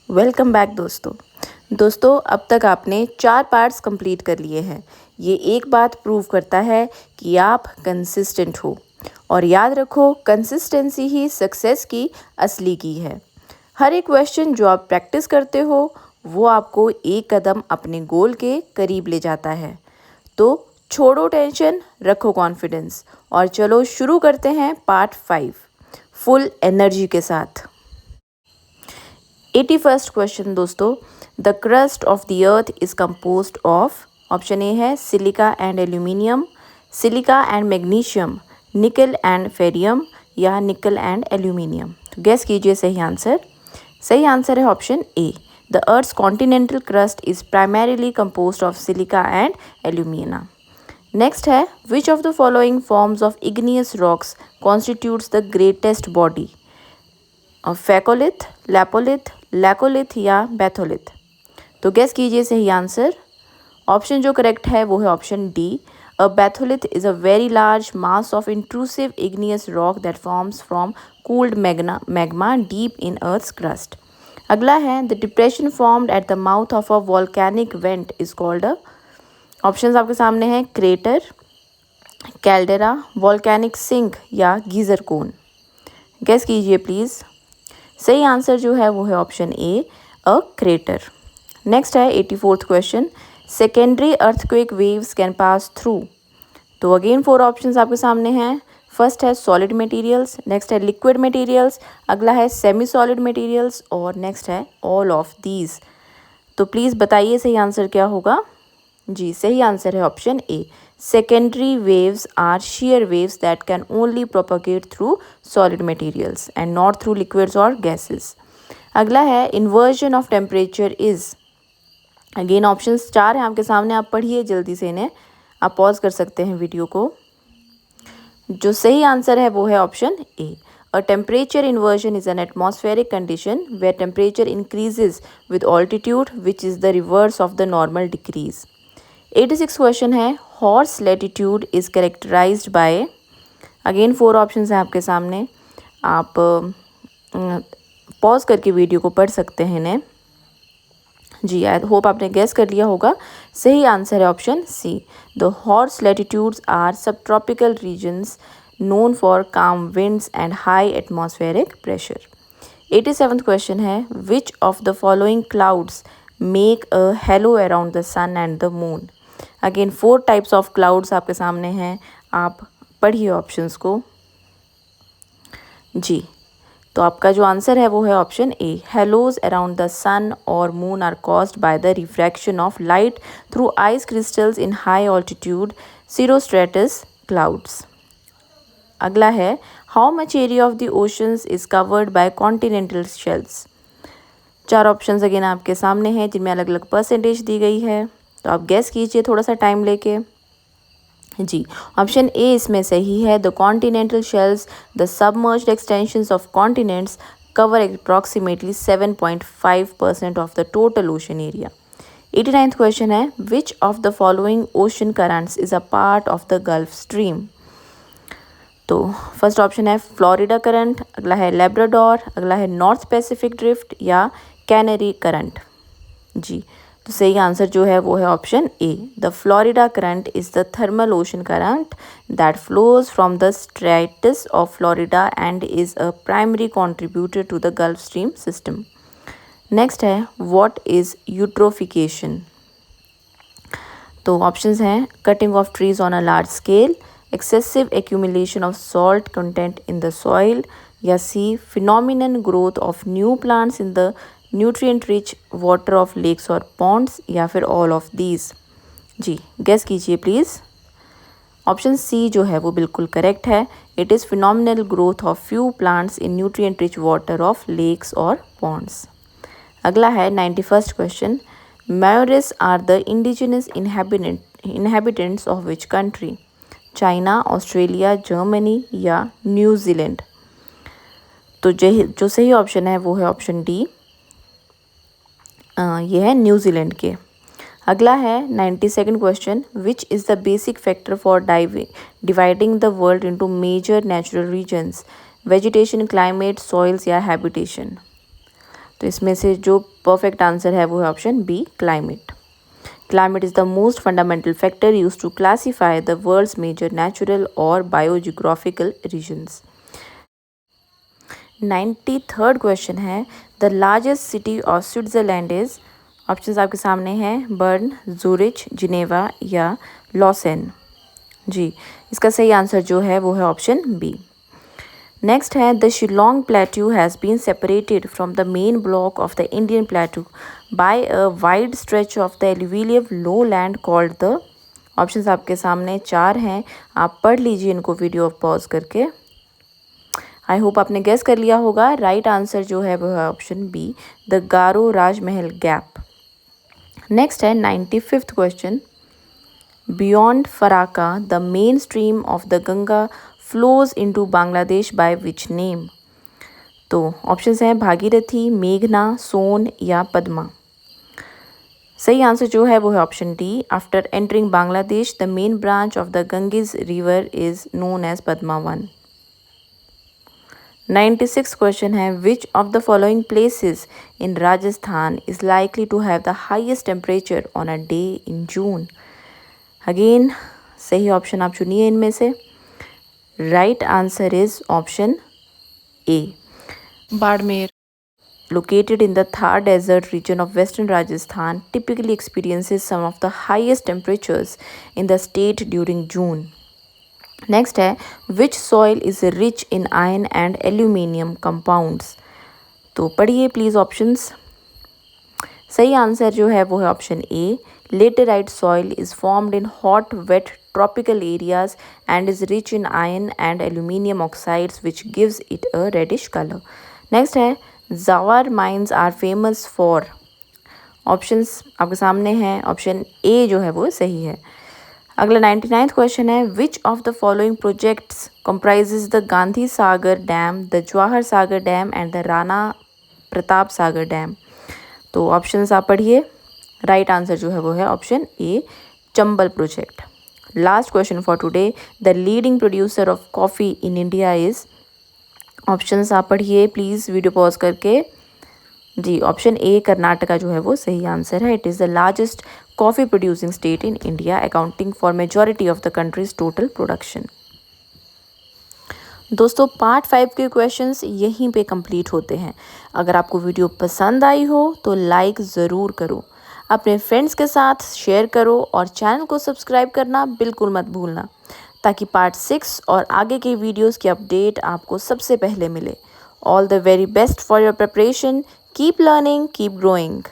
Welcome back दोस्तों अब तक आपने 4 पार्ट्स कंप्लीट कर लिए हैं। ये एक बात प्रूव करता है कि आप कंसिस्टेंट हो और याद रखो कंसिस्टेंसी ही सक्सेस की असली की है। हर एक क्वेश्चन जो आप प्रैक्टिस करते हो वो आपको एक कदम अपने गोल के करीब ले जाता है। तो छोड़ो टेंशन, रखो कॉन्फिडेंस और चलो शुरू करते हैं पार्ट 5 फुल एनर्जी के साथ। 81st क्वेश्चन दोस्तों, the crust of the earth is composed of, option A है silica and aluminium, silica and magnesium, nickel and ferrium या निकल एंड एल्यूमिनियम। तो गेस कीजिए सही आंसर। सही आंसर है option A, the earth's continental crust is primarily composed of silica and alumina. Next है, which of the following forms of igneous rocks constitutes the greatest body, phacolith, lopolith, laccolith या batholith. तो guess कीजिए सही answer. Option जो correct है वो है option D, a batholith is a very large mass of intrusive igneous rock that forms from cooled magma deep in earth's crust. अगला है, the depression formed at the mouth of a volcanic went is called a, option आपके सामने हैं crater, caldera, volcanic sink या geyser कोन। Guess कीजिए please. सही answer जो है वो है ऑप्शन ए, अ क्रेटर। नेक्स्ट है 84th question, secondary earthquake waves can pass through. तो अगेन 4 ऑप्शंस आपके सामने हैं। फर्स्ट है सॉलिड मटेरियल्स, नेक्स्ट है लिक्विड मटेरियल्स, अगला है सेमी सॉलिड मटेरियल्स और नेक्स्ट है ऑल ऑफ दीज। तो प्लीज़ बताइए सही आंसर क्या होगा। जी सही आंसर है option A, secondary waves are shear waves that can only propagate through solid materials and not through liquids or gases. अगला है inversion of temperature is, again options 4 हैं आपके सामने, आप पढ़िए जल्दी से इन्हें, आप पॉज कर सकते हैं वीडियो को। जो सही आंसर है वो है option A, a temperature inversion is an atmospheric condition where temperature increases with altitude which is the reverse of the normal decrease. 86 question है, horse latitude is characterized by, again 4 options हैं आपके सामने, आप pause करके video को पढ़ सकते हैं इन्हें। जी आई होप आपने गेस कर लिया होगा। सही आंसर है option C, the horse latitudes are sub tropical regions known for calm winds and high atmospheric pressure. 87th question है, which of the following clouds make a halo around the sun and the moon. Again 4 types of clouds आपके सामने हैं, आप पढ़िए options को। जी तो आपका जो आंसर है वो है option A, halos around the sun और moon are caused by the refraction of light through ice crystals in high altitude cirrostratus clouds. अगला है, how much area of the oceans is covered by continental shelves. 4 options again आपके सामने हैं जिनमें अलग अलग percentage दी गई है, तो आप गेस कीजिए थोड़ा सा टाइम लेके। जी ऑप्शन ए इसमें सही है, the continental shelves the submerged extensions of continents cover approximately 7.5% of the total ocean area. 89th question है, which of the following ocean currents is a part of the Gulf Stream. तो first option है Florida Current, अगला है Labrador, अगला है North Pacific Drift या Canary Current. जी तो सही आंसर जो है वो है option A, the Florida Current is the thermal ocean current that flows from the straits of Florida and is a primary contributor to the Gulf Stream system. Next है, what is eutrophication. तो options हैं cutting off trees on a large scale, excessive accumulation of salt content in the soil या सी phenomenon growth of new plants in the nutrient rich water of lakes or ponds या फिर all of these। जी guess कीजिए please. Option C जो है वो बिल्कुल correct है, it is phenomenal growth of few plants in nutrient rich water of lakes or ponds। अगला है 91st question, Maoris are the indigenous inhabitants of which country। China, Australia, Germany या New Zealand. तो जो सही ऑप्शन है वो है ऑप्शन डी, ये है न्यूजीलैंड के। अगला है 92nd question, which is the basic factor for dividing the world into major natural regions, vegetation, climate, soils या हैबिटेशन। तो इसमें से जो परफेक्ट आंसर है वो है option B, climate. Climate is the most fundamental factor used to classify the world's major natural or biogeographical regions. 93rd question है, the largest city of Switzerland is. Options आपके सामने हैं, बर्न, जूरिच, जिनेवा या Lausanne. जी, इसका सही answer जो है वो है ऑप्शन बी. नेक्स्ट है, the Shillong plateau has been separated from the main block of the Indian plateau by a wide stretch of the alluvial low land called the. Options आपके सामने 4 हैं, आप पढ़ लीजिए इनको वीडियो पॉज करके. आई होप आपने गेस कर लिया होगा. राइट आंसर जो है वो है option B, the Garo Rajmahal gap. Next है 95th question, beyond Farakka the main stream of the Ganga flows into Bangladesh by which name. तो ऑप्शंस हैं भागीरथी, मेघना, सोन या पद्मा. सही आंसर जो है वो है option D, after entering Bangladesh the main branch of the Ganges river is known as Padma 1. 96 question है, which of the following places in Rajasthan is likely to have the highest temperature on a day in June. अगेन सही option आप चुनिए इनमें से. Right answer is option A, Barmer. Located in the Thar Desert region of western Rajasthan, typically experiences some of the highest temperatures in the state during June. Next है, which soil is rich in iron and aluminium compounds. तो पढ़िए please options. सही answer जो है वो है option A, laterite soil is formed in hot wet tropical areas and is rich in iron and aluminium oxides which gives it a reddish color. Next है, Zawar mines are famous for. Options आपके सामने हैं, option A जो है वो सही है. अगला 99th क्वेश्चन है, which of the following projects comprises the Gandhi Sagar dam, the Jawahar Sagar dam and the Rana Pratap Sagar dam. तो ऑप्शंस आप पढ़िए. राइट आंसर जो है वो है option A, Chambal project. Last question for today, the leading producer of coffee in India is. Options आप पढ़िए please video pause करके. जी, ऑप्शन ए कर्नाटका जो है वो सही आंसर है. It is the largest coffee producing state in India, accounting for majority of the countries total production. दोस्तों part 5 के क्वेश्चंस यहीं पे कंप्लीट होते हैं. अगर आपको वीडियो पसंद आई हो तो लाइक ज़रूर करो, अपने फ्रेंड्स के साथ शेयर करो और चैनल को सब्सक्राइब करना बिल्कुल मत भूलना, ताकि पार्ट 6 और आगे के वीडियोस की अपडेट आपको सबसे पहले मिले. All the very best for your preparation. Keep learning, keep growing.